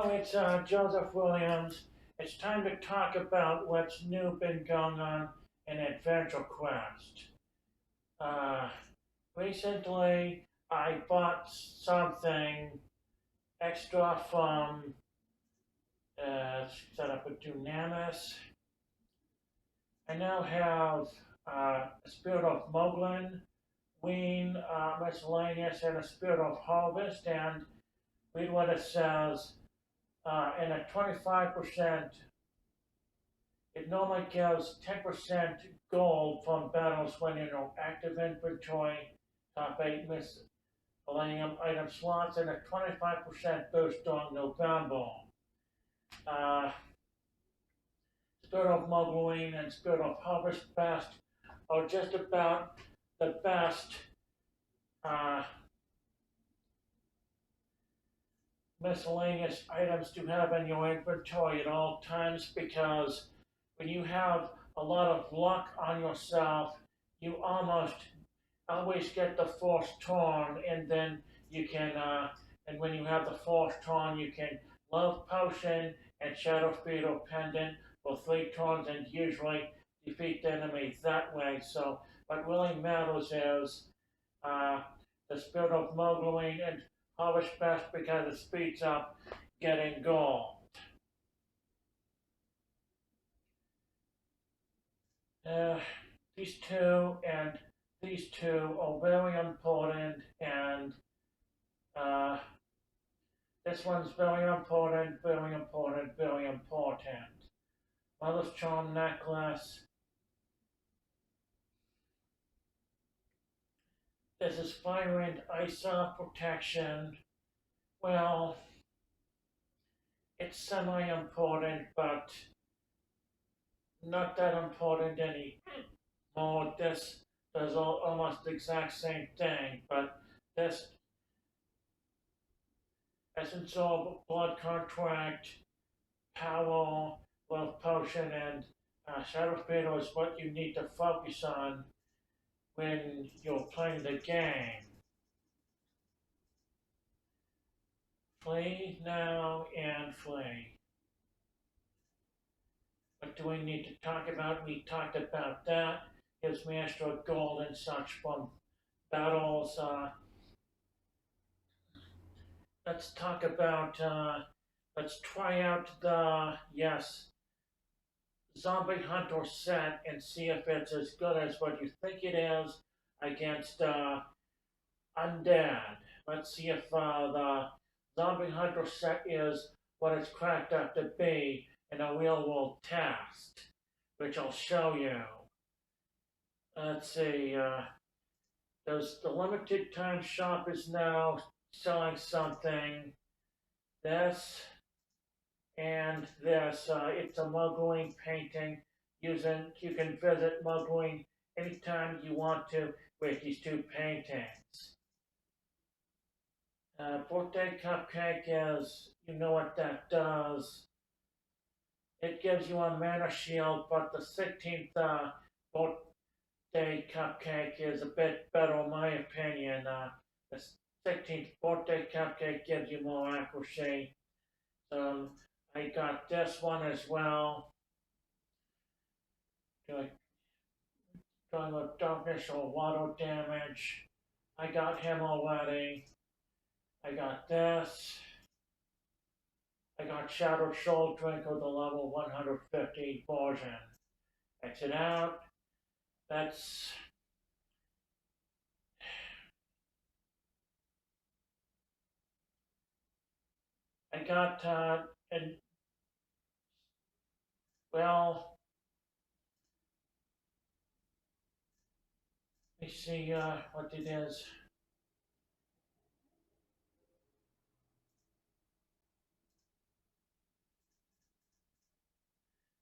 Hello, it's Joseph Williams. It's time to talk about what's new been going on in Adventure Quest. Uh, Recently, I bought something extra from set up a Dunamis. I now have a spirit of mogloween, miscellaneous, and a spirit of harvest. And read what it says. And a 25%. It normally gives 10% gold from battles when in your active inventory, top 8 miscellaneous item slots, and a 25% boost during November. Uh, Spirit of mogloween and Spirit of Harvest Best are just about the best uh, miscellaneous items to have in your inventory at all times, because when you have a lot of luck on yourself, you almost always get the force torn, and then you can, and when you have the force torn, you can love potion and shadow speed or pendant for 3 turns, and usually defeat the enemy that way. So what really matters is uh, the spirit of mogloween and harvest best, because it speeds up getting gold. Uh, these two and these two are very important, and uh, this one's very important, very important, very important. Mother's Charm necklace. This is fire and ice protection. Well, it's semi-important, but not that important anymore. This does almost the exact same thing, but this Essence of Blood Contract, Power, Love Potion, and Shadow Fatal is what you need to focus on when you're playing the game. Flee now and flee. What do we need to talk about? We talked about that. Gives me extra gold and such from battles. Let's talk about, let's try out the, yes, Zombie Hunter set and see if it's as good as what you think it is against Undead. Let's see if the Zombie Hunter set is what it's cracked up to be in a real world test, which I'll show you. Let's see, the limited time shop is now selling something. This and this. It's a mogloween painting. You can visit mogloween anytime you want to with these two paintings. Birthday cupcake is, you know what that does. It gives you a mana shield, but the 16th birthday cupcake is a bit better in my opinion. The 16th birthday cupcake gives you more accuracy. I got this one as well. Talking about darkness or water damage. I got him already. I got this. I got Shattered Soul Drink with the level 150 version. Exit out. That's I got and well, let me see what it is.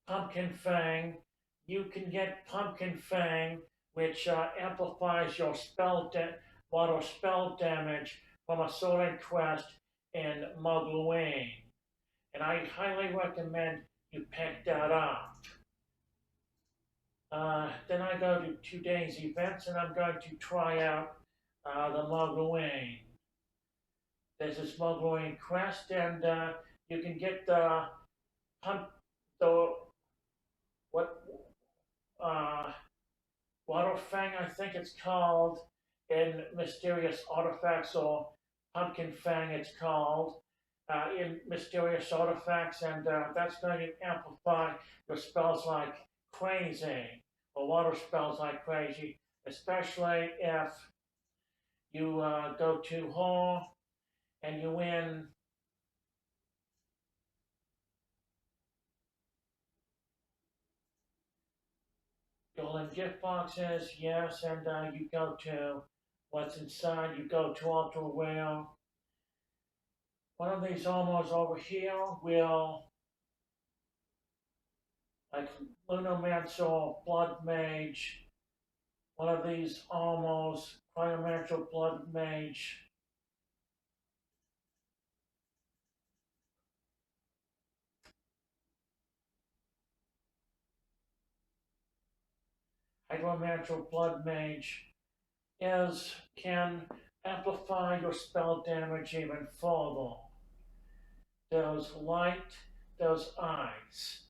Pumpkin Fang. You can get Pumpkin Fang, which amplifies your water spell damage from a sorting quest in mogloween. And I highly recommend you pick that up. Then I go to 2 days events, and I'm going to try out the mogloween. This is mogloween quest, and you can get the hunt the what water fang, I think it's called, in Mysterious Artifacts, or pumpkin fang, it's called, in Mysterious Artifacts, and that's going to amplify your spells like crazy, or water spells like crazy, especially if you go to home and you win. You'll in gift boxes, yes, and you go to what's inside, you go to Altar Whale. One of these almost over here will, like Lunomancer, Blood Mage, one of these almost Cryomancer, Blood Mage, Hydromancer, Blood Mage, can amplify your spell damage even further. Those light, those eyes.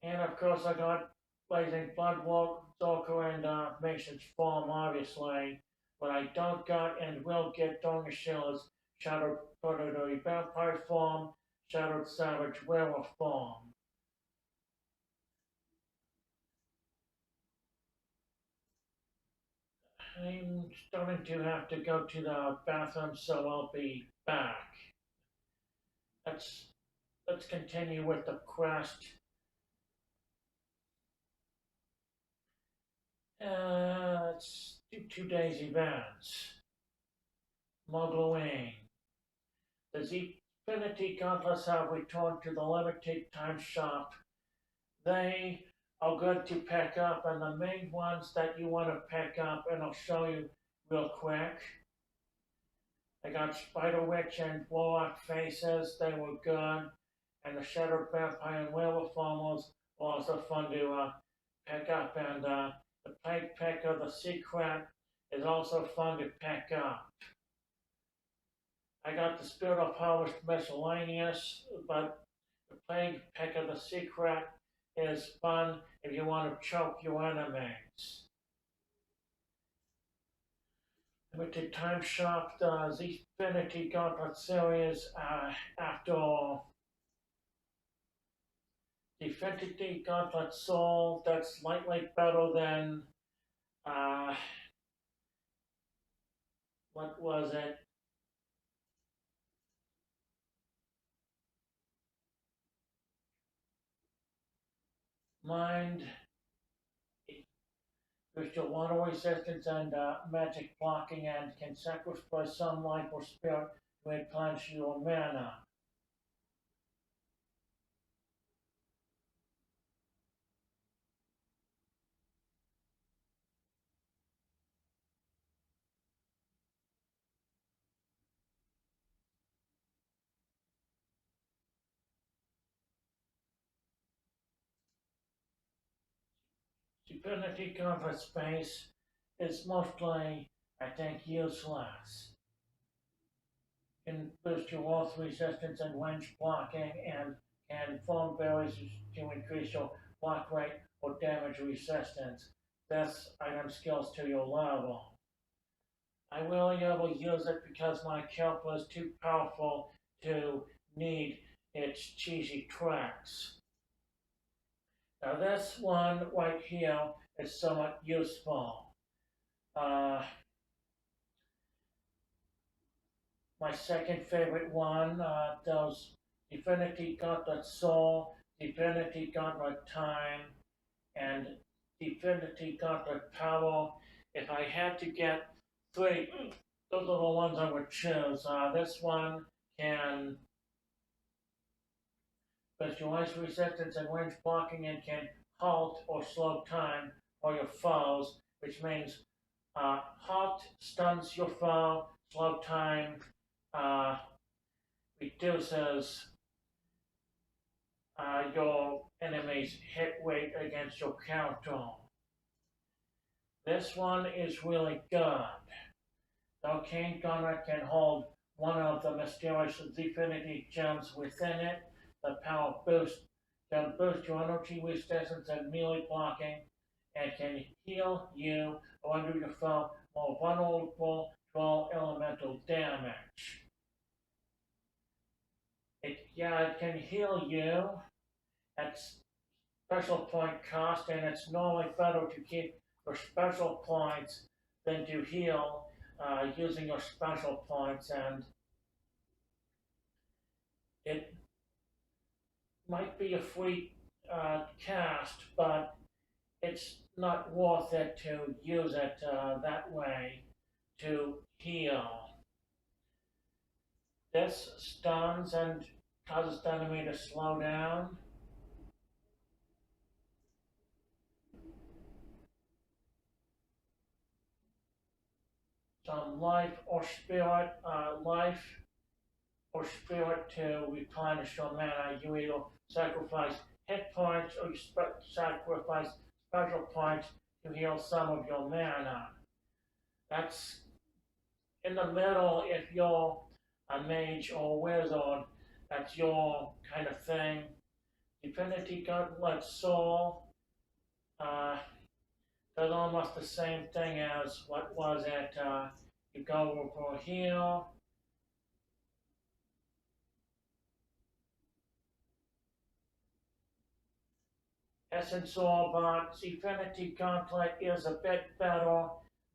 And of course, I got Blazing Bloodwalk, Zorka, and Mason's Form, obviously. What I don't got and will get during the show is Shadowed Predatory Vampire Form, Shadowed Savage Werewolf Form. I'm starting to have to go to the bathroom, so I'll be back. Let's let's continue with the quest. Let's do 2 days events. Mogloween. The Infinity Gauntlets have returned to the limited time shop. They are good to pick up, and the main ones that you want to pick up, and I'll show you real quick. I got Spider Witch and Warlock faces, they were good, and the Shattered Vampire and Werewolf Farmers were also fun to pick up, and the Plague Picker, the Secret, is also fun to pick up. I got the Spirit of Harvest miscellaneous, but the Plague Picker, the Secret, is fun if you want to choke your enemies. Limited time shop, the Infinity Gauntlet series, after the Infinity Gauntlet Soul, that's slightly better than, what was it? Mind, your water resistance and magic blocking, and can sacrifice some life or spirit to replenish your mana. Divinity Comfort Space is mostly, I think, useless. Can boost your wealth resistance and range blocking, and can form berries to increase your block rate or damage resistance. That's item skills to your level. I really never use it because my character is too powerful to need its cheesy tracks. Now this one right here is somewhat useful. My second favorite one, those Divinity Gauntlet Soul, Divinity Gauntlet Time, and Divinity Gauntlet Power. If I had to get three, those are the ones I would choose. This one can specialize resistance and range blocking, and can halt or slow time for your foes, which means halt stuns your foe, slow time uh, reduces your enemy's hit rate against your counter. This one is really good. The Arcane Gunner can hold one of the mysterious divinity gems within it. The power boost can boost your energy resistance and melee blocking, and can heal you or render your foe more vulnerable to all elemental damage. It can heal you at special point cost, and it's normally better to keep your special points than to heal using your special points, and it might be a free cast, but it's not worth it to use it that way to heal. This stuns and causes the enemy to slow down. Some life or spirit to replenish your mana. You either sacrifice hit points or you sacrifice special points to heal some of your mana. That's in the middle if you're a mage or a wizard. That's your kind of thing. Divinity Gauntlet Soul uh, does almost the same thing as what was it. You go over here. Essence Orb, but Divinity Gauntlet is a bit better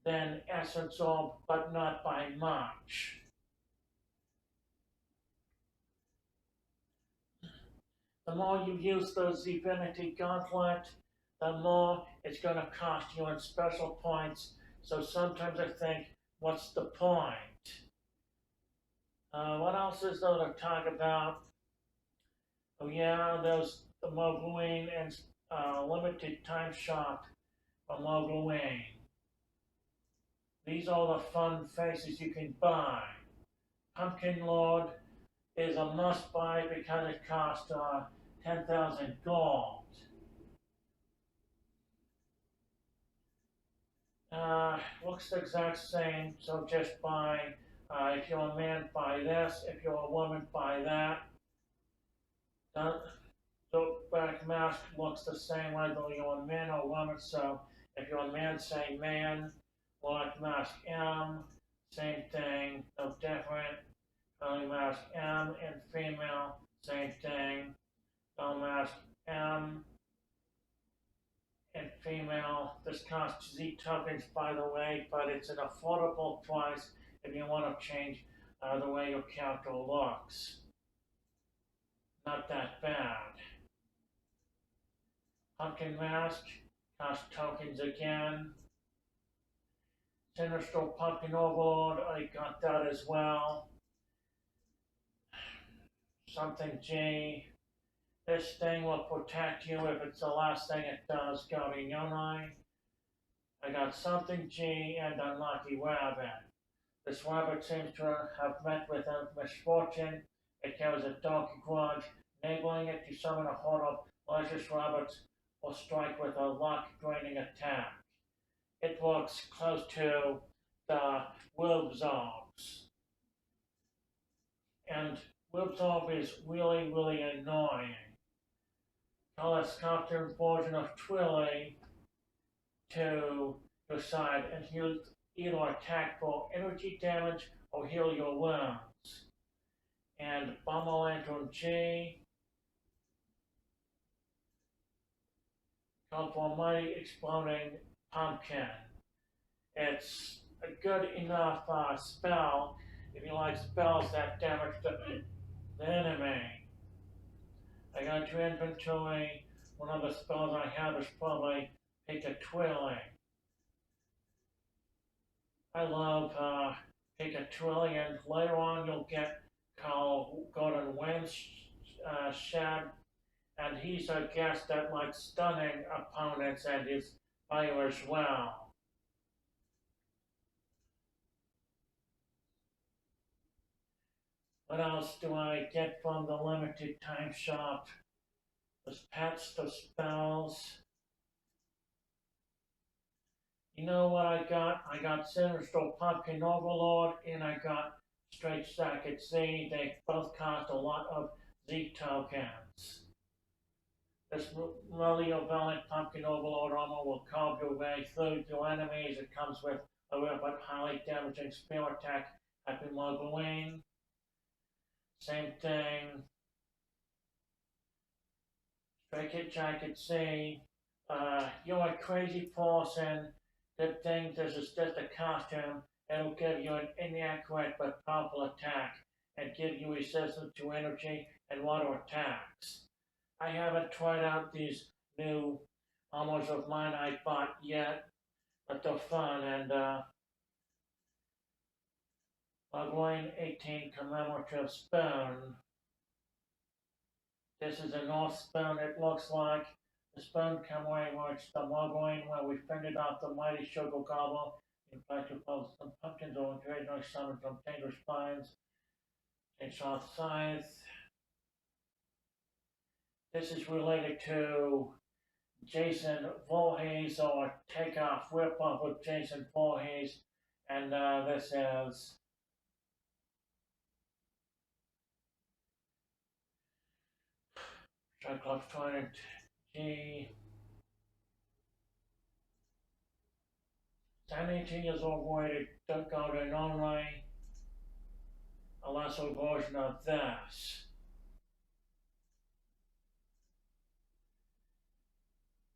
than Essence Orb, but not by much. The more you use the Divinity Gauntlet, the more it's going to cost you in special points. So sometimes I think, what's the point? What else is there to talk about? Oh yeah, there's the mogloween and limited time shop for mogloween. These are the fun faces you can buy. Pumpkin Lord is a must buy because it costs 10,000 gold. Looks the exact same, so just buy. If you're a man, buy this. If you're a woman, buy that. The back mask looks the same whether you're a man or woman, so if you're a man, say man. Black mask M, same thing, no different. Curly mask M and female, same thing. Bell mask M and female. This costs Z tokens, by the way, but it's an affordable price if you want to change the way your character looks. Not that bad. Pumpkin mask costs tokens again. Sinister Pumpkin Overlord, I got that as well. Something G. This thing will protect you if it's the last thing it does, Gavignoni. I got something G and Unlucky Rabbit. This rabbit seems to have met with a misfortune. It carries a dark grudge, enabling it to summon a horde of malicious rabbits or strike with a luck-draining attack. It looks close to the Wilbzobs. And Wilbzob is really, really annoying. Telescopic version of Twilly to your side, and he'll either attack for energy damage or heal your wounds. And Bomber Lantern G called for a mighty exploding pumpkin. It's a good enough spell if you like spells that damage the enemy. I got your inventory. One of the spells I have is probably Pick a Twilly. I love Pick a Twilly, and later on you'll get Carl Gordon Winshed, and he's a guest that likes stunning opponents and is fire as well. What else do I get from the limited time shop? There's pets, the spells. You know what I got? I got Sinister Pumpkin Overlord, and I got straight socket Z. They both cost a lot of Z tokens. This malevolent pumpkin overload armor will carve your way through to enemies. It comes with a rare but highly damaging spear attack. Happy mogloween. Same thing. Straight hit jacket C. You're a crazy person. Good thing this is just a costume. It'll give you an inaccurate but powerful attack and give you resistance to energy and water attacks. I haven't tried out these new armors of mine I bought yet, but they're fun. And Halloween 18 commemorative spoon. This is a North spoon, it looks like. The spoon commemorates the Halloween where we fended off the mighty sugar gobble. In fact, we found some pumpkins or occasionally summoned from dangerous spines. Chainsaw scythe. This is related to Jason Voorhees or Takeoff Whip Off with Jason Voorhees. And this is Cyclops Trident G. 18 years old boy took out an only a lesser version of this.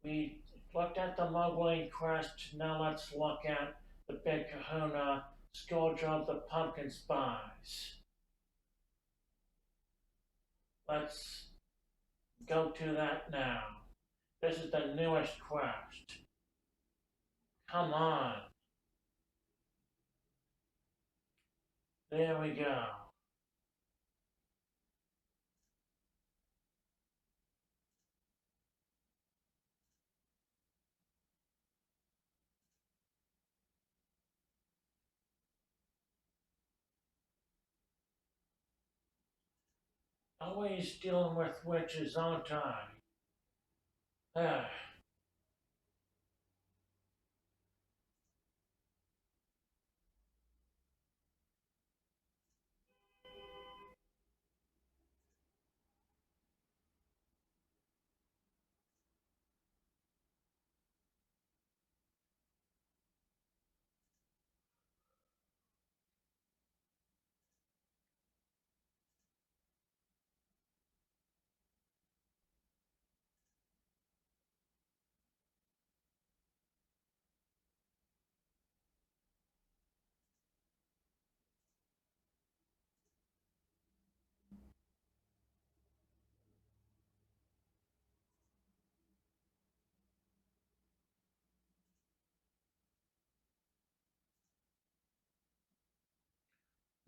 We looked at the Mogloween crest, now let's look at the Big Kahuna, Scourge of the Pumpkin Spies. Let's go to that now. This is the newest quest. Come on. There we go. Always dealing with witches, aren't I? Ah.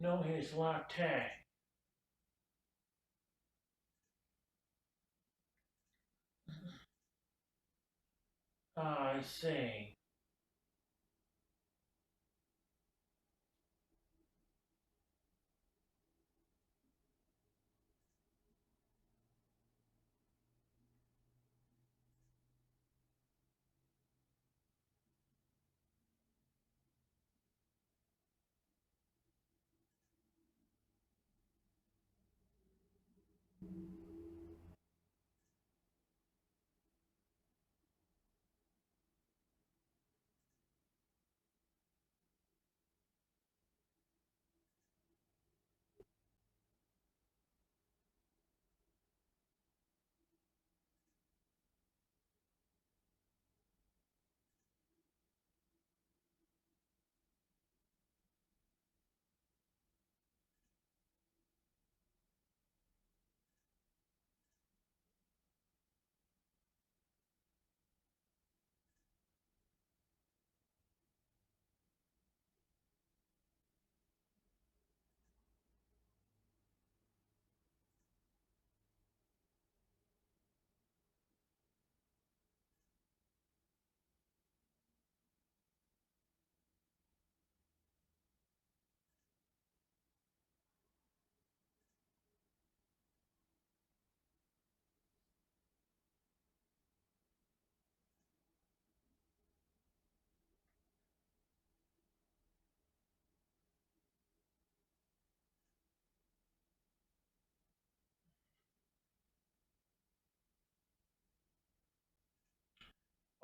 No, his latte. I see.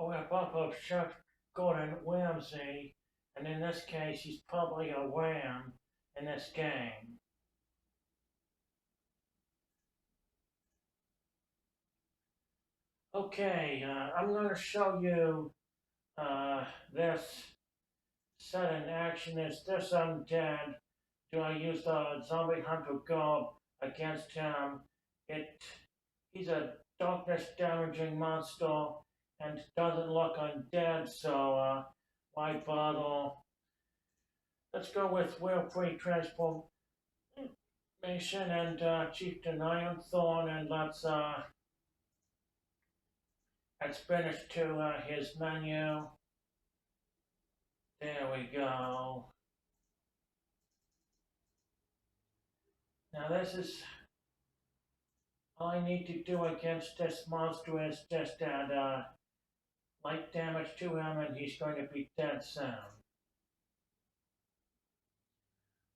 we're both of Chef Gordon Ramsay, and in this case, he's probably a ram in this game. Okay, I'm going to show you this set in action. Is this undead? Do I use the zombie hunter garb against him? It he's a darkness damaging monster and doesn't look undead, so why bother? Let's go with Will Free Transformation and Chieftain Ironthorn, and let's finish to his menu. There we go. Now this is all I need to do against this monster is just add light damage to him, and he's going to be dead soon.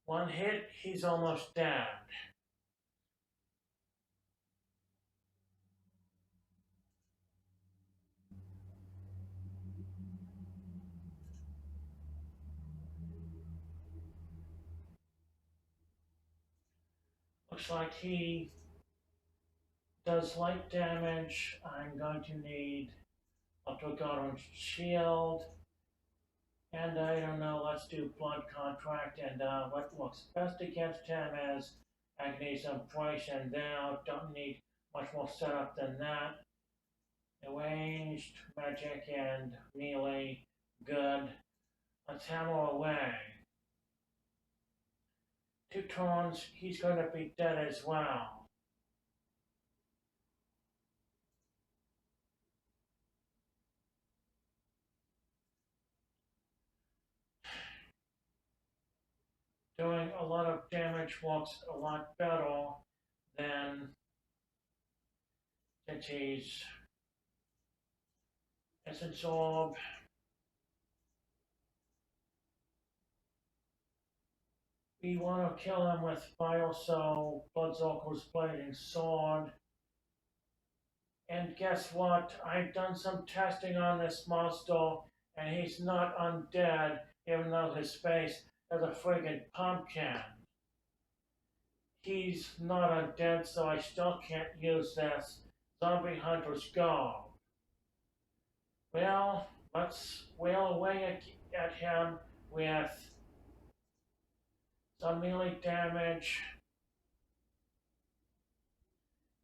One hit, he's almost dead. Looks like he does light damage. I'm going to need Ultra Shield. And I don't know, let's do Blood Contract. And what looks best against him is Agnes Embrace. Now, don't need much more setup than that. Arranged, magic, and melee. Good. Let's hammer away. 2 turns, he's going to be dead as well. Doing a lot of damage works a lot better than since he's Essence Orb. We want to kill him with Fire, so Bloodsucker's Blade and Sword. And guess what? I've done some testing on this monster, and he's not undead, even though his face is a friggin' pumpkin. He's not undead, so I still can't use this Zombie Hunter's Garb. Well, let's wail away at him with some melee damage.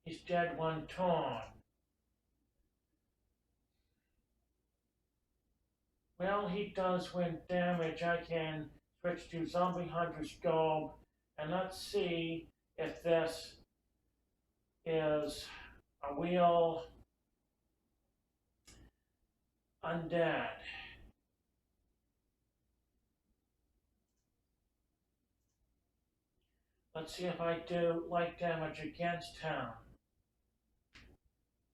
He's dead 1 turn. Well, he does win damage. I can switch to Zombie Hunter's Garb, and let's see if this is a real undead. Let's see if I do light damage against him.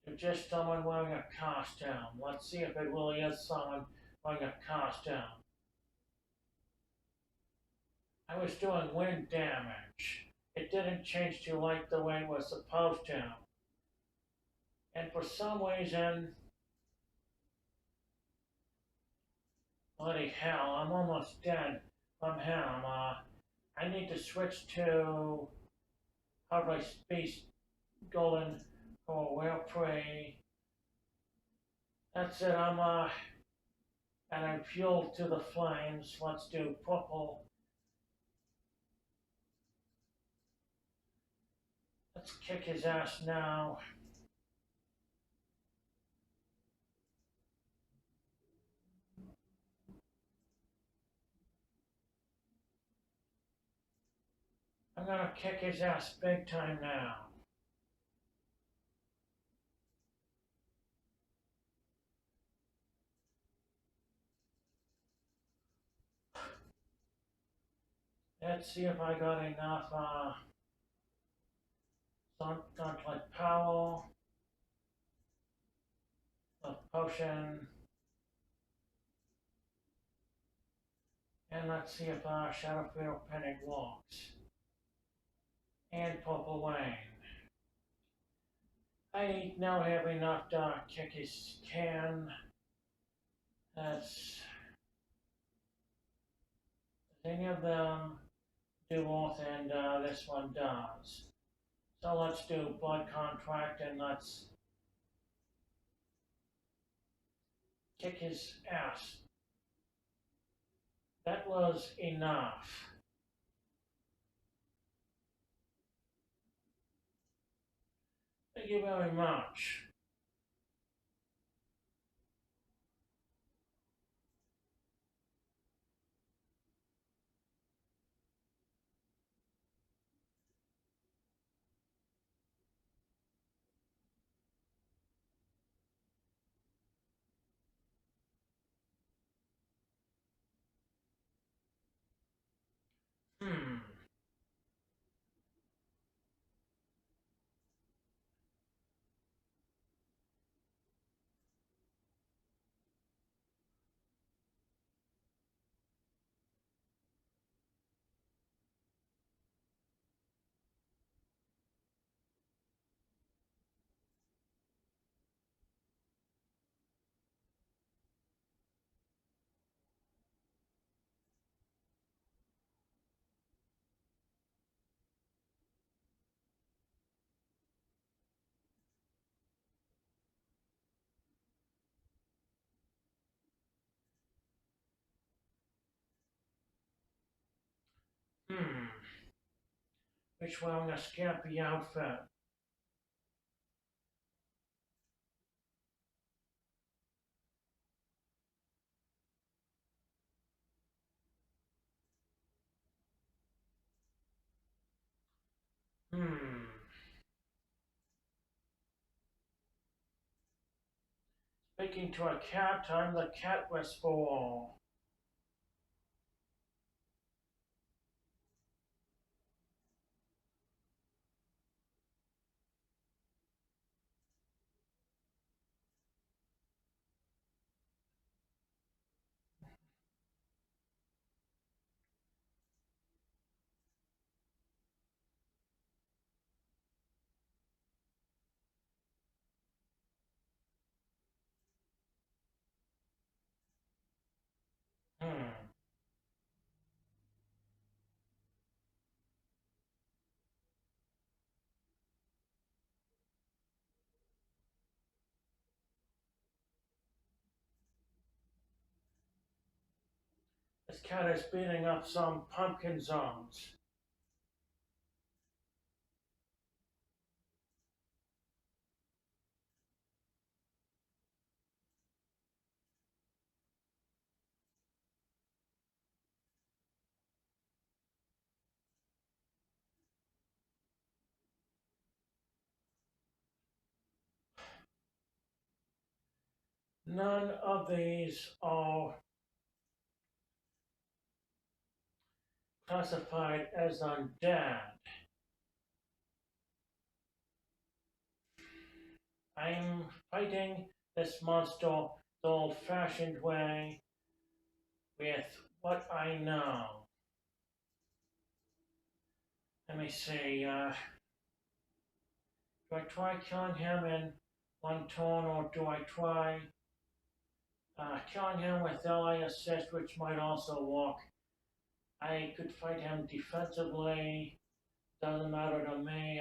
To just someone wearing a costume. Let's see if it really is someone wearing a costume. I was doing wind damage. It didn't change to light the way it was supposed to. And for some reason, bloody hell, I'm almost dead from him. I need to switch to how do I space golden for whale prey. That's it, and I'm fueled to the flames. Let's do purple. Let's kick his ass now. I'm gonna kick his ass big time now. Let's see if I got enough gauntlet power, a potion, and let's see if Shadowfield Panic works. And Purple Wayne. I now have enough to kick his can. That's, does any of them do both? And this one does. So let's do blood contract and let's kick his ass. That was enough. Thank you very much. Hmm. Hmm. Which one? I'm gonna scamp the outfit. Hmm. Speaking to a cat, I'm the cat whisperer. Hmm. This cat is beating up some pumpkin zones. None of these are classified as undead. I'm fighting this monster the old-fashioned way with what I know. Let me see. Do I try killing him in one turn, or do I try killing him with ally assist, which might also work? I could fight him defensively. Doesn't matter to me.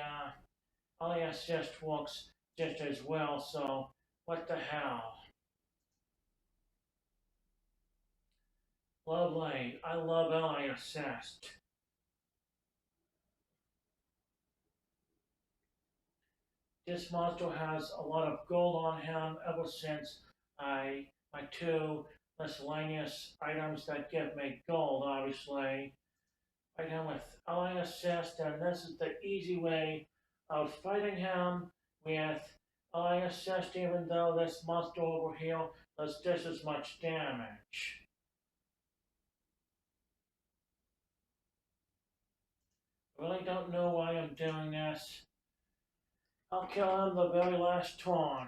Ally assist works just as well. So what the hell? Lovely. I love ally assist. This monster has a lot of gold on him ever since my two miscellaneous items that give me gold, obviously. Fight him with ally assist, and this is the easy way of fighting him with ally assist, even though this monster over here does just as much damage. I really don't know why I'm doing this. I'll kill him the very last turn.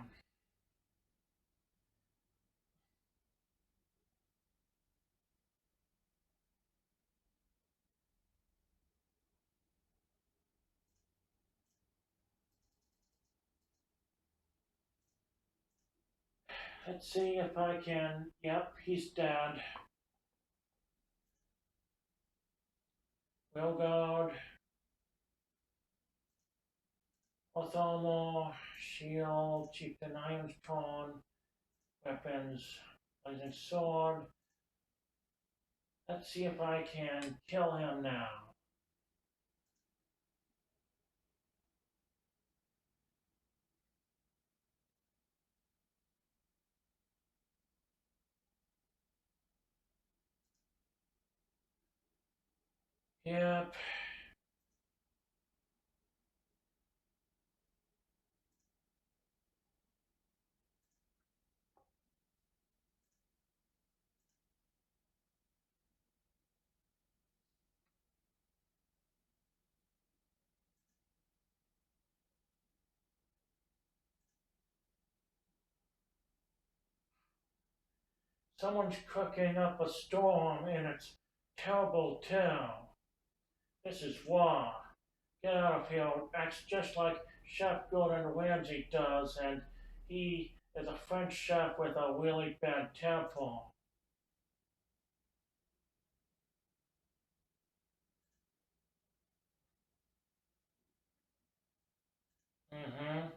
Let's see if I can. Yep, he's dead. Will guard, Othelmo, shield, chieftain Iron's torn, weapons, blazing sword. Let's see if I can kill him now. Yep. Someone's cooking up a storm and it's terrible too. This is war. Get out of here. Acts just like Chef Gordon Ramsay does, and he is a French chef with a really bad temper. Mm-hmm.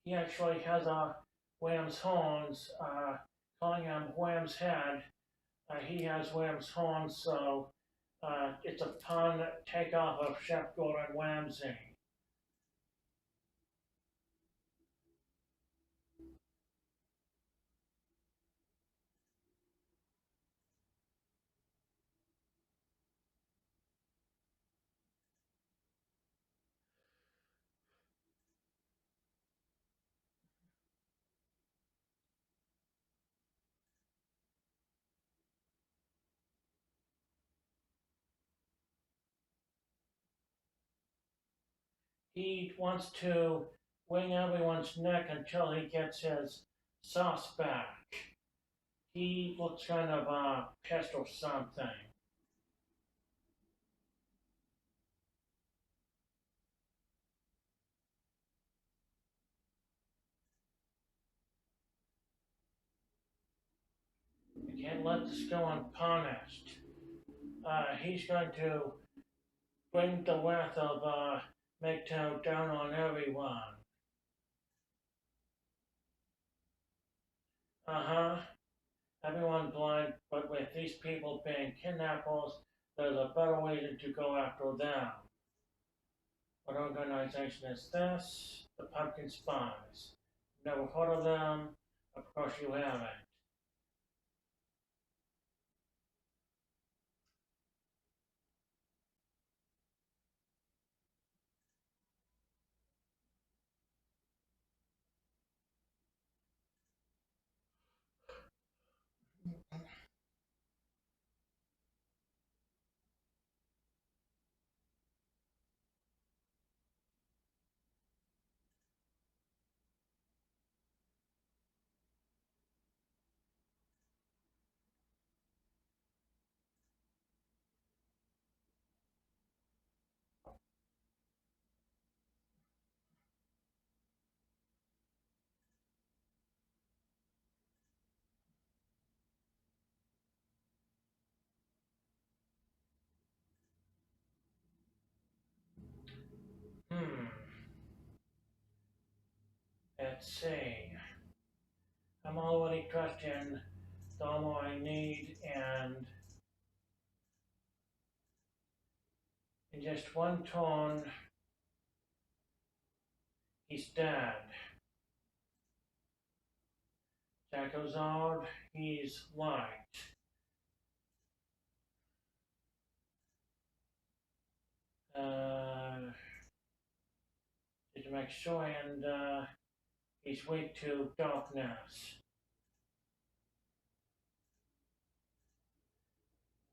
He actually has a Wham's horns, calling him Wham's head. He has Wham's horns, so it's a pun takeoff of Chef Gordon Ramsay. He wants to wing everyone's neck until he gets his sauce back. He looks kind of pissed or something. You can't let this go unpunished. He's going to bring the wrath of mgtow down on everyone. Uh-huh. Everyone blind, but with these people being kidnappers, there's a better reason to go after them. What organization is this? The Pumpkin Spies. Never heard of them? Of course you haven't. Hmm. Let's see. I'm already dressed in the armor I need, and in just one turn, he's dead. Jackozard, he's white. Uh, just to make sure, and he's weak to darkness.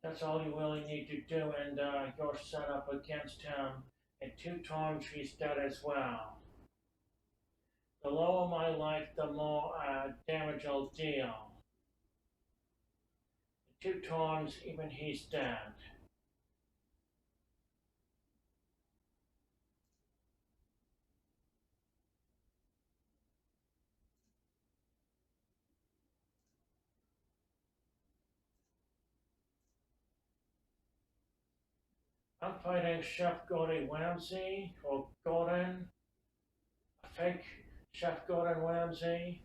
That's all you really need to do, and you're set up against him. In 2 turns, he's dead as well. The lower my life, the more damage I'll deal. In 2 turns, even he's dead. I'm fighting Chef Gordon Ramsay or Gordon, a fake Chef Gordon Ramsay.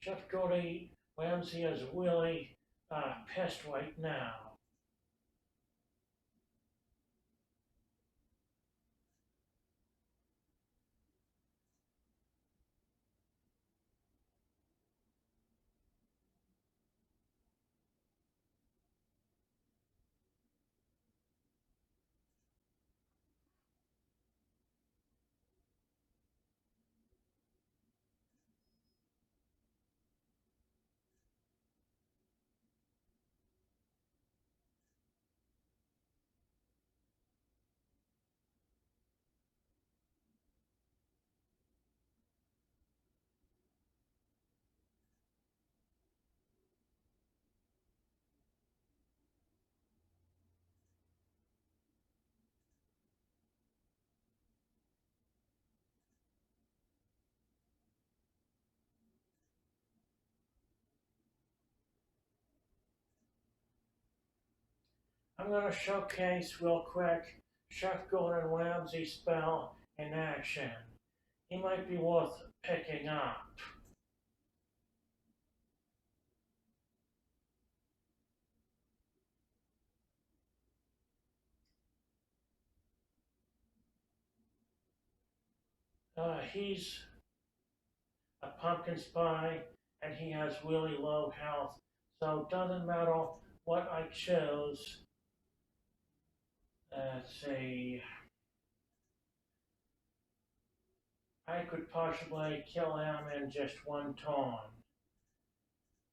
Chef Gordon Ramsay is really pissed right now. I'm going to showcase real quick Chef Gordon Ramsay's spell in action. He might be worth picking up. He's a pumpkin spy and he has really low health, so it doesn't matter what I choose. Let's see. I could possibly kill him in just one turn.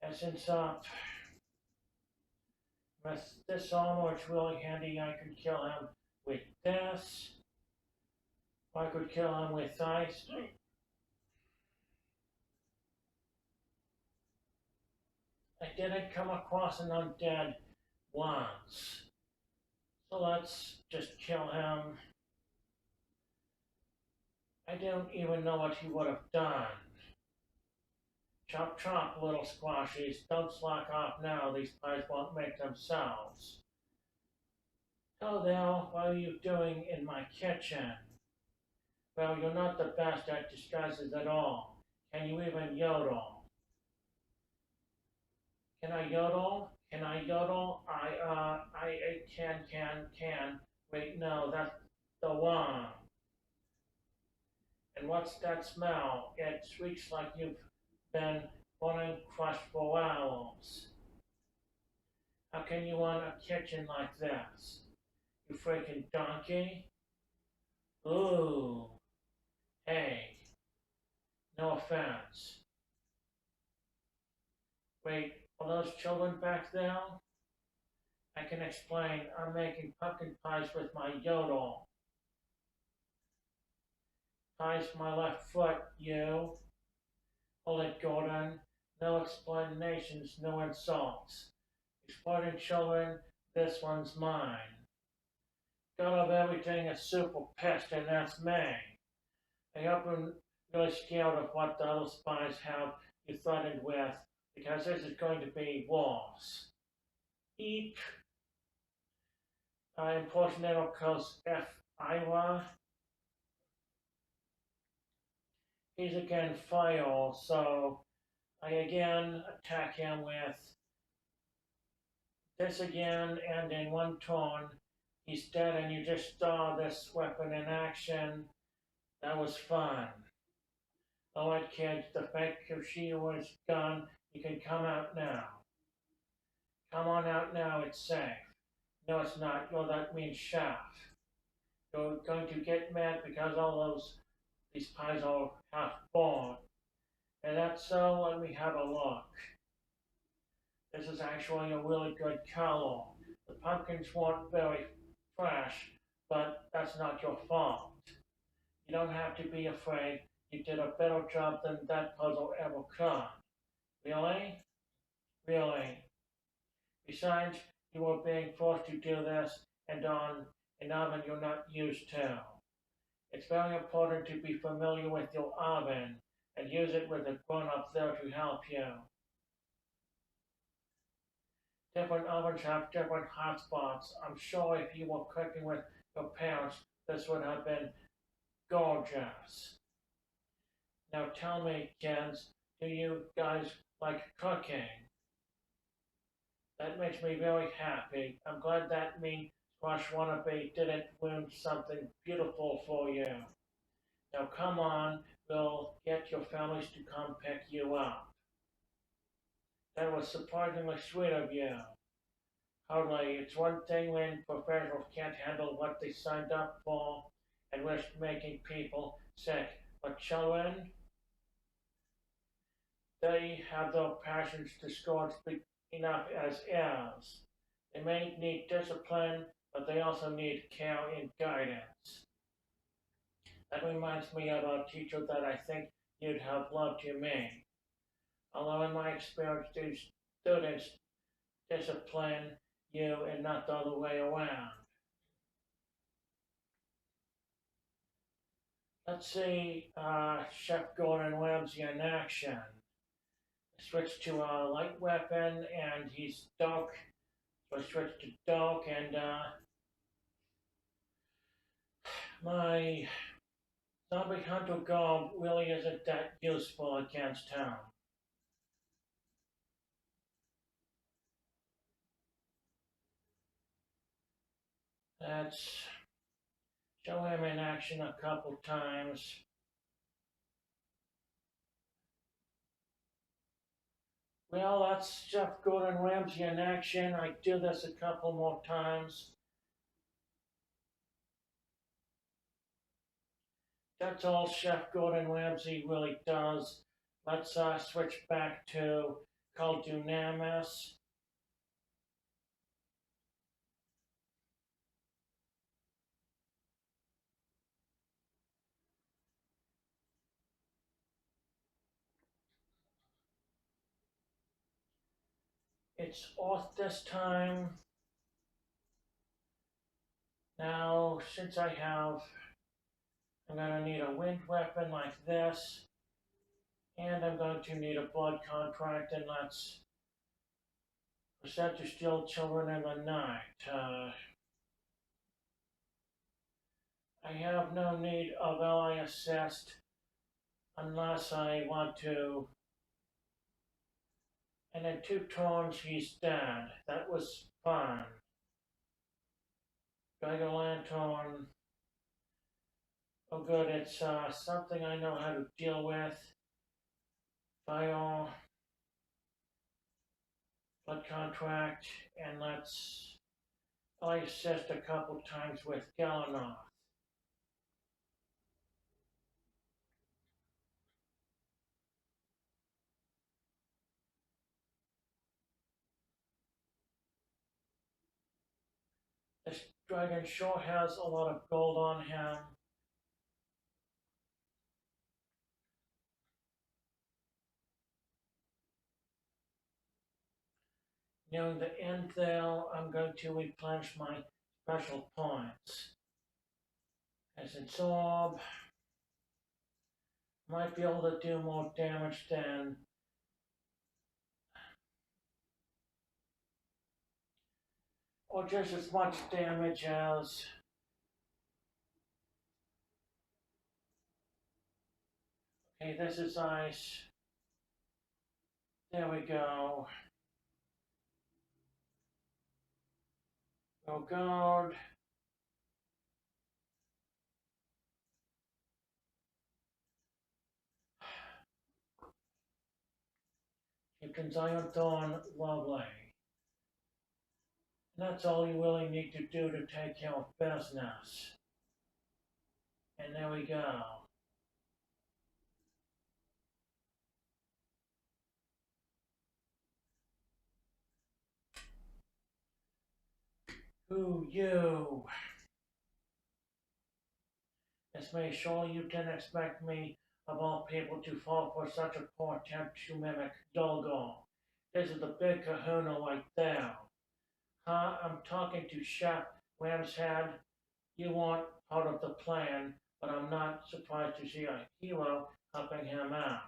And since with this armor it's really handy, I could kill him with this. I could kill him with ice. I didn't come across an undead once. So let's just kill him. I don't even know what he would have done. Chop chop, little squashies. Don't slack off now. These pies won't make themselves. Hello there. What are you doing in my kitchen? Well, you're not the best at disguises at all. Can you even yodel? Can I yodel? Can I yodel? I can. Wait, no, that's the one. And what's that smell? It reeks like you've been running crushed for hours. How can you run a kitchen like this? You freaking donkey? Ooh. Hey. No offense. Wait, are those children back there? I can explain. I'm making pumpkin pies with my yodel. Pies my left foot, you. Hold it, Gordon. No explanations, no insults. Exploiting children, this one's mine. God of everything is super pissed, and that's me. I hope you're really scared of what the other spies have you threatened with, because this is going to be worse. Eep. Impersonator calls F. Iowa. He's again fire, so I again attack him with this again, and in one turn, he's dead, and you just saw this weapon in action. That was fun. Alright, kids, the fake Yoshio is gone. You can come out now. Come on out now, it's safe. No, it's not. You're that mean chef. You're going to get mad because these pies are half born. And that's so, let me have a look. This is actually a really good color. The pumpkins weren't very fresh, but that's not your fault. You don't have to be afraid. You did a better job than that puzzle ever could. Really? Really? Besides, you are being forced to do this and on an oven you're not used to. It's very important to be familiar with your oven and use it with a grown-up there to help you. Different ovens have different hotspots. I'm sure if you were cooking with your parents, this would have been gorgeous. Now tell me, kids, do you guys like cooking? That makes me very happy. I'm glad that mean Squash Wannabe didn't ruin something beautiful for you. Now come on, we'll get your families to come pick you up. That was surprisingly sweet of you. Hardly, it's one thing when professionals can't handle what they signed up for and risk making people sick. But children, they have their passions discouraged enough as is. They may need discipline, but they also need care and guidance. That reminds me of a teacher that I think you'd have loved to meet. Although in my experience, these students discipline you and not the other way around. Let's see Chef Gordon Ramsay in action. Switch to a light weapon and he's dark. So I switch to dark and my zombie hunter garb really isn't that useful against him. Let's show him in action a couple times. Well, that's Chef Gordon Ramsay in action. I do this a couple more times. That's all Chef Gordon Ramsay really does. Let's switch back to Call Dunamis. It's off this time. Now, since I'm going to need a wind weapon like this, and I'm going to need a blood contract, and let's present to steal children in the night. I have no need of ally assist unless I want to. And in 2 turns, he's dead. That was fun. Drag a lantern. Oh good, it's something I know how to deal with. Fire, blood contract, and let's assist a couple times with Galanoth. This dragon sure has a lot of gold on him. Nearing the end there, I'm going to replenish my special points. As absorb, might be able to do more damage than or just as much damage as okay, this is ice. There we go. Go guard. Captain's Iron Dawn, lovely. And that's all you really need to do to take care of business. And there we go. Who you? It's me. Surely you didn't expect me, of all people, to fall for such a poor attempt to mimic Dolgo. This is the big kahuna right there. Huh? I'm talking to Chef Ramshead. You weren't part of the plan, but I'm not surprised to see a hero helping him out.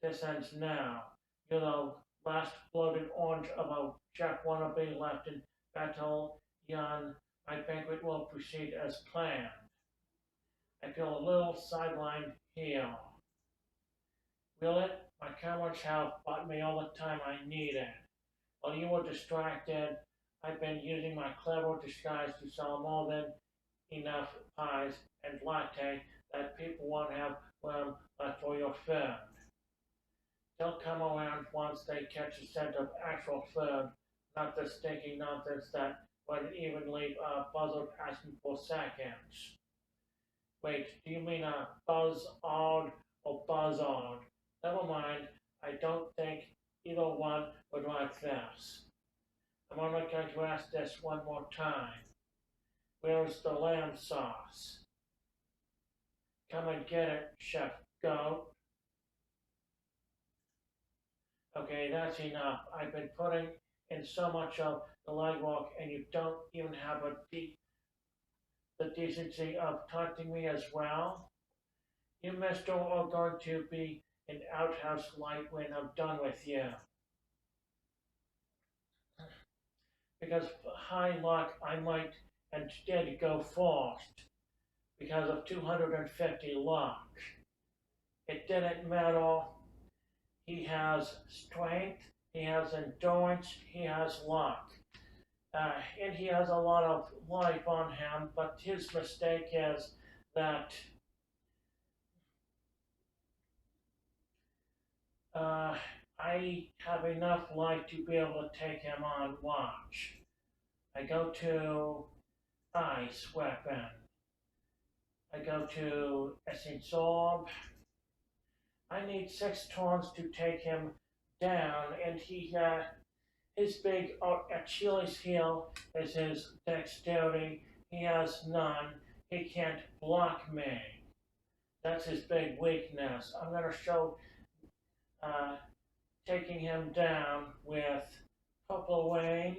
This ends now. You're the last bloated orange of a chef wannabe left in Battle Yan. My banquet will proceed as planned. I feel a little sidelined here. Will it? My cameras have bought me all the time I needed. While you were distracted, I've been using my clever disguise to sell more than enough pies and latte that people won't have room left for your food. They'll come around once they catch a scent of actual food, not the stinky nonsense that wouldn't even leave a buzzard asking for seconds. Wait, do you mean a buzzard or buzzard? Never mind, I don't think either one would like this. I'm only going to ask this one more time. Where's the lamb sauce? Come and get it, Chef Goat. Okay, that's enough. I've been putting in so much of the legwork, and you don't even have the decency of taunting me as well. You, mister, are going to be an outhouse light when I'm done with you. Because high luck, I might instead go first because of 250 luck. It didn't matter. He has strength, he has endurance, he has luck. And he has a lot of life on him, but his mistake is that I have enough life to be able to take him on watch. I go to ice weapon. I go to essence orb. I need 6 turns to take him down, and his big Achilles heel is his dexterity. He has none. He can't block me. That's his big weakness. I'm going to show taking him down with mogloween,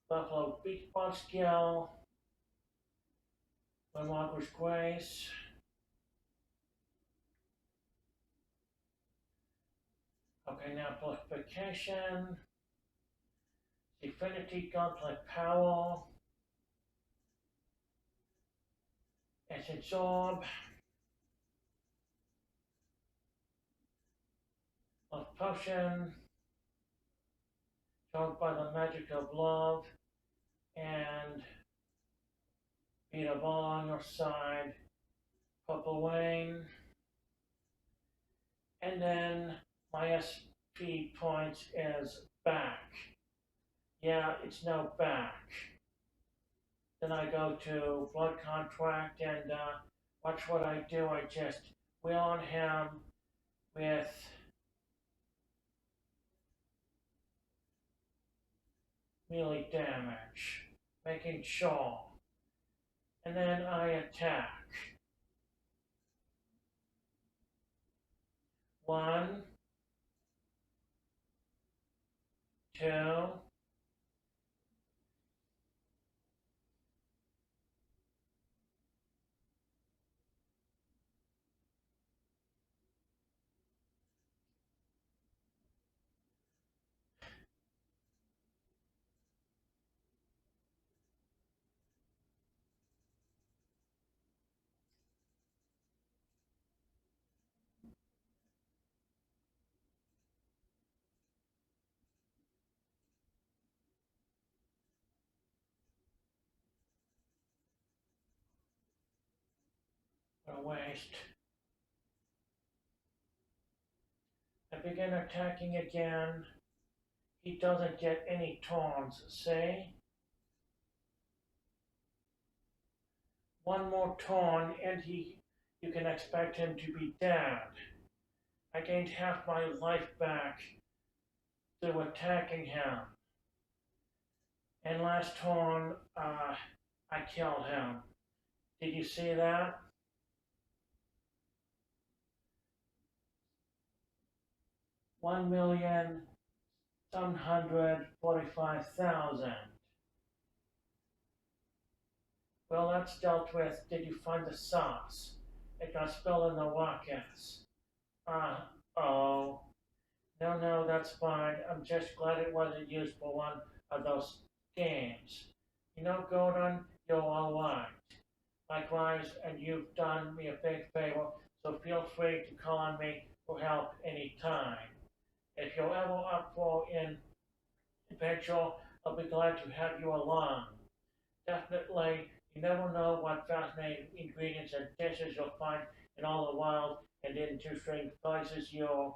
Buffalo Beach Bug Skill, Windwalker's Grace, okay, now amplification, Infinity Gauntlet Power, Essence Orb, Love Potion, Charmed by the Magic of Love, and beat a ball on your side, mogloween, and then my SP points is back. Yeah, it's now back. Then I go to Blood Contract and watch what I do. I just wheel on him with melee damage, making sure. And then I attack. 1, 2, a waste. I begin attacking again. He doesn't get any turns, see? One more turn and you can expect him to be dead. I gained half my life back through attacking him. And last turn, I killed him. Did you see that? 1,745,000. Well, that's dealt with. Did you find the sauce? It got spilled in the wakas. Oh. No, no, that's fine. I'm just glad it wasn't used for one of those games. You know, Gordon, you're all right. Likewise, and you've done me a big favor, so feel free to call on me for help anytime. If you're ever up for an adventure, I'll be glad to have you along. Definitely, you never know what fascinating ingredients and dishes you'll find in all the wild and interesting places you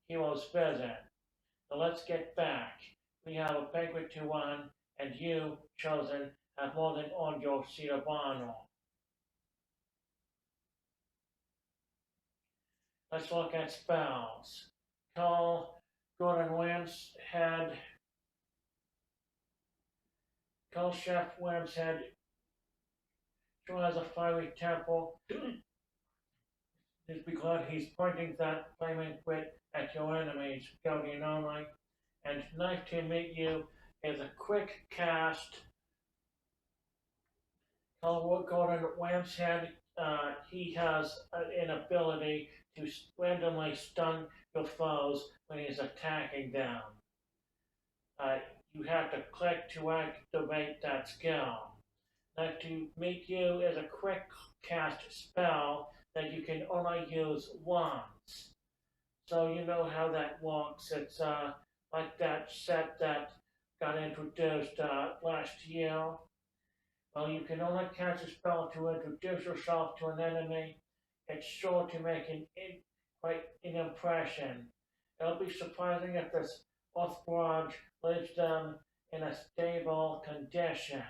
heroes visit. So let's get back. We have a banquet to run, and you, chosen, have more than earned your seat of honor. Let's look at spells. Call Gordon Williams had Call Chef Williams had sure has a fiery temple. Just because he's pointing that flaming wit at your enemies, Guardian only. And nice to meet you is a quick cast. Gordon Wamshead, he has an ability to randomly stun your foes when he's attacking them. Uh, you have to click to activate that skill. Now to meet you is a quick cast spell that you can only use once. So you know how that works. It's like that set that got introduced last year. Well, you can only cast a spell to introduce yourself to an enemy. It's sure to make quite an impression. It'll be surprising if this Oath Barrage leaves them in a stable condition.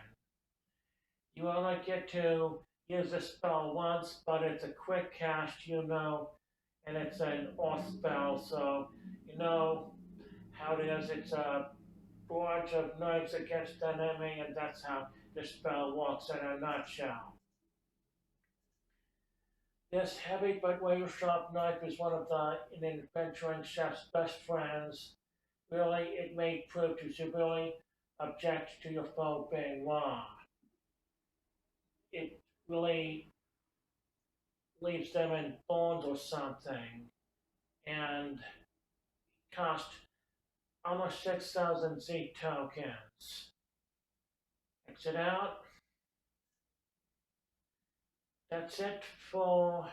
You only get to use the spell once, but it's a quick cast, you know, and it's an off spell, so you know how it is. It's a barrage of knives against an enemy, and that's how the spell works in a nutshell. This heavy but razor-sharp knife is one of an adventuring chef's best friends. Really, it may prove to severely object to your foe being raw. It really leaves them in bonds or something, and cost almost 6,000 Z tokens. Exit out. That's it for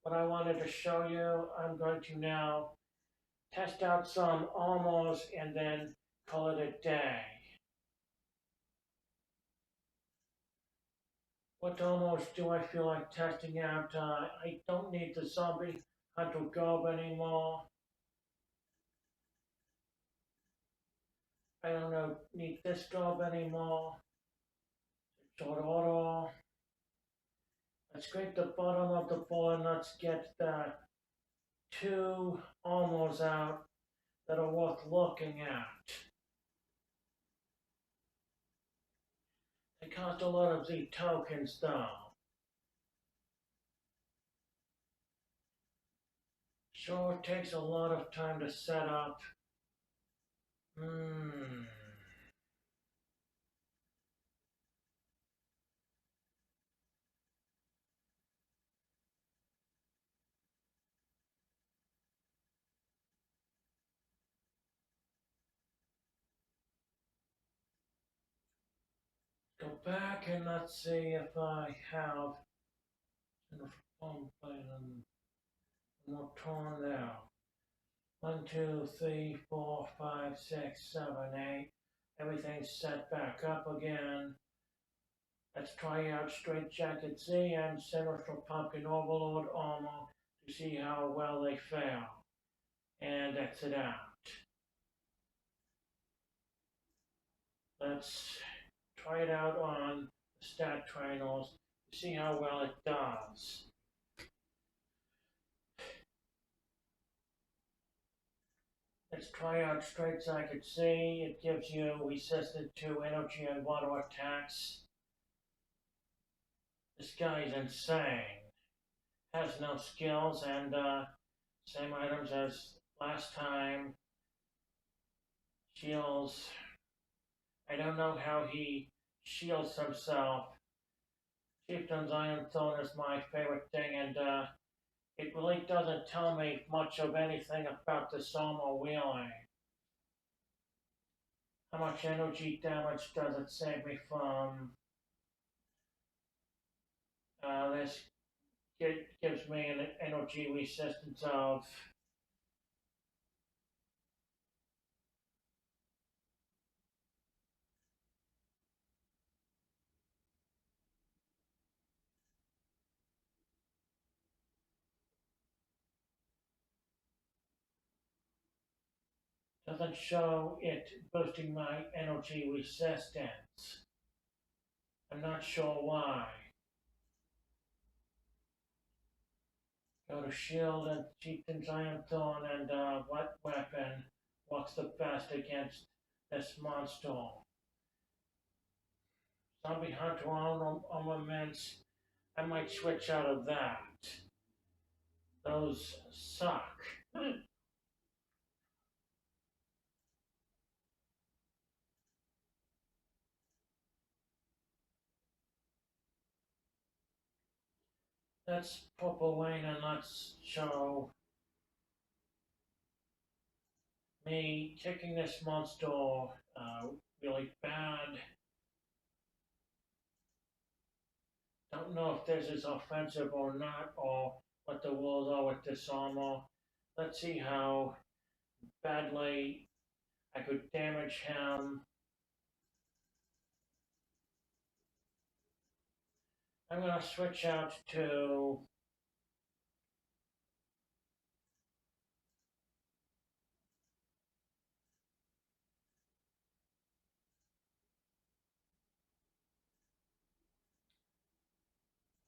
what I wanted to show you. I'm going to now test out some almost and then call it a day. What almost do I feel like testing out? I don't need the zombie hunter garb anymore. I don't know, need this garb anymore. Short order. Let's scrape the bottom of the bowl and let's get the two almost out that are worth looking at. They cost a lot of the tokens though. Sure takes a lot of time to set up. Go back and let's see if I have enough phone plate and more torn there. 1, 2, 3, 4, 5, 6, 7, 8. Everything's set back up again. Let's try out Straight Jacket Z and Sinister Pumpkin Overlord Armor to see how well they fare. And exit out. Let's try it out on the stat trainers to see how well it does. Let's try out Straight Jacket Z. It gives you resistance to energy and water attacks. This guy is insane. Has no skills and same items as last time. Shields. I don't know how he shields himself. Chieftain's Iron Throne is my favorite thing, and it really doesn't tell me much of anything about the Somo wheeling. How much energy damage does it save me from? This gives me an energy resistance of. Doesn't show it boosting my energy resistance. I'm not sure why. Go to shield and Chieftain's Iron Thorn and what weapon works the best against this monster? Zombie Hunter armaments. I might switch out of that. Those suck. Let's purple lane and let's show me kicking this monster really bad. Don't know if this is offensive or not, or what the rules are with this armor. Let's see how badly I could damage him. I'm gonna switch out to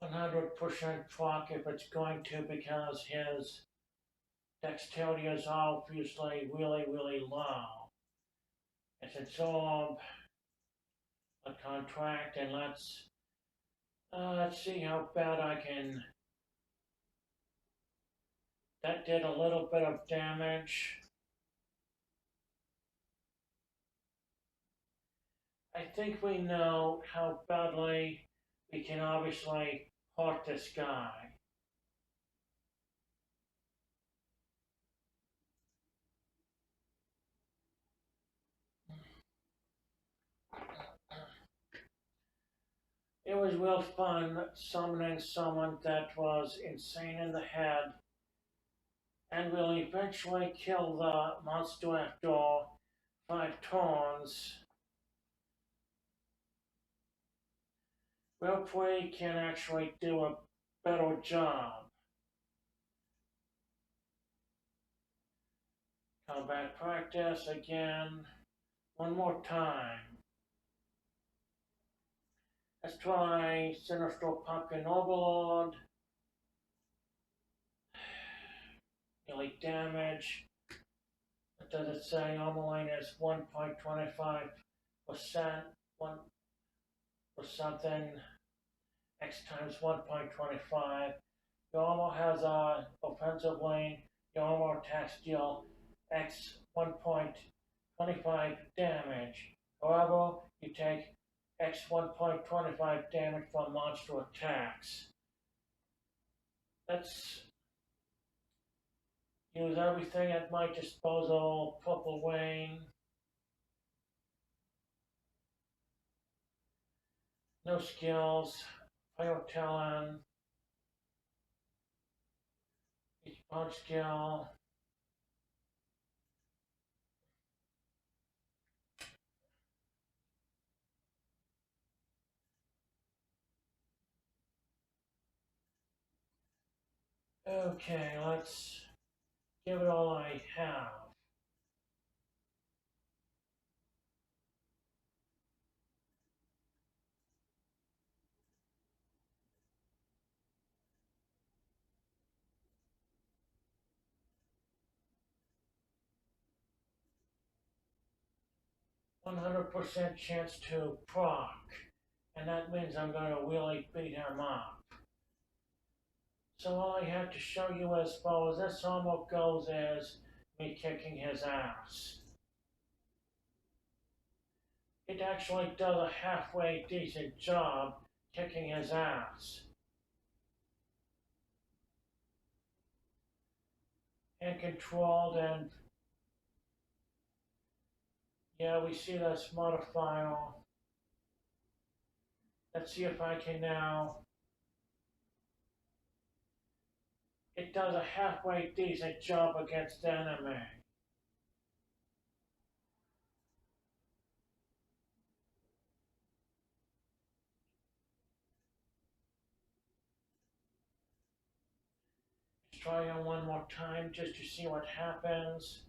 100% proc if it's going to, because his dexterity is obviously really low. It's absorb, a contract, and let's see how bad I can. That did a little bit of damage. I think we know how badly we can obviously hurt this guy. It was real fun summoning someone that was insane in the head and will eventually kill the monster after 5 turns. Roleplay can actually do a better job. Combat practice again, one more time. Let's try Sinister Pumpkin Overlord. Really damage. What does it say? Armor is 1.25%, 1 or something. X times 1.25. Your armor has a offensive lane. Your armor attacks deal X 1.25 damage. However, you take X 1.25 damage from monster attacks. Let's use everything at my disposal. Purple Wayne. No skills. Fire Talon. Each punch skill. Okay, let's give it all I have. "100% chance to proc, and that means I'm going to really beat him up. So all I have to show you as far as this almost goes is me kicking his ass. It actually does a halfway decent job kicking his ass. And controlled, and yeah, we see this modifier. Let's see if I can now. It does a halfway decent job against the enemy. Let's try it one more time just to see what happens.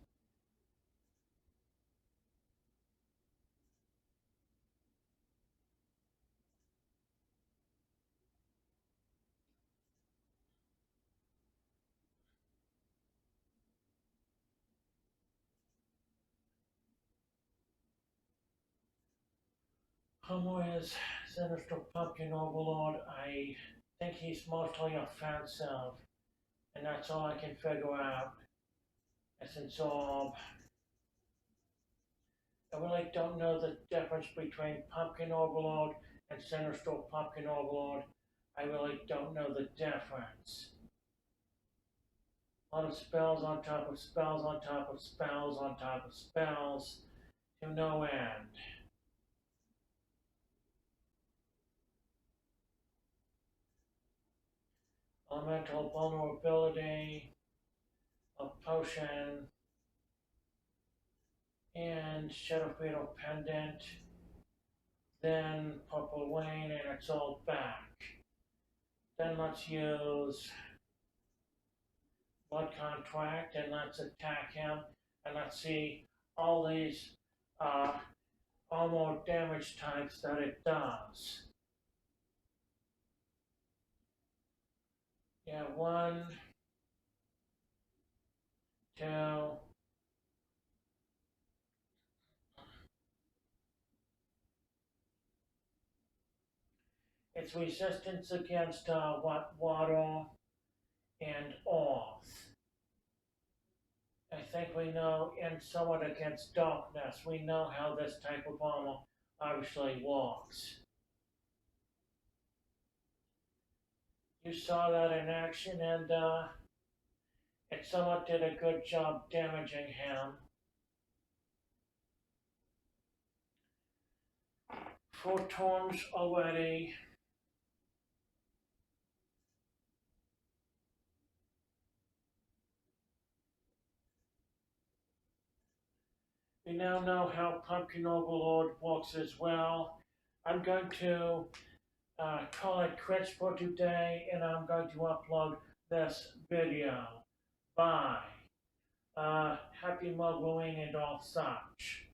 Homo is Sinister Pumpkin Overlord. I think he's mostly offensive, and that's all I can figure out. Since I really don't know the difference between Pumpkin Overlord and Sinister Pumpkin Overlord. I really don't know the difference. A lot of spells on top of spells on top of spells on top of spells to no end. Elemental vulnerability, a potion, and Shadow Fatal Pendant, then Purple Wayne, and it's all back. Then let's use Blood Contract, and let's attack him, and let's see all these all more damage types that it does. Yeah, 1, 2, its resistance against water and earth. I think we know, and somewhat against darkness. We know how this type of armor obviously works. You saw that in action, and it somewhat did a good job damaging him. 4 turns already. We now know how Pumpkin Overlord works as well. I'm going to call it quits for today, and I'm going to upload this video. Bye. Happy mogloween and all such.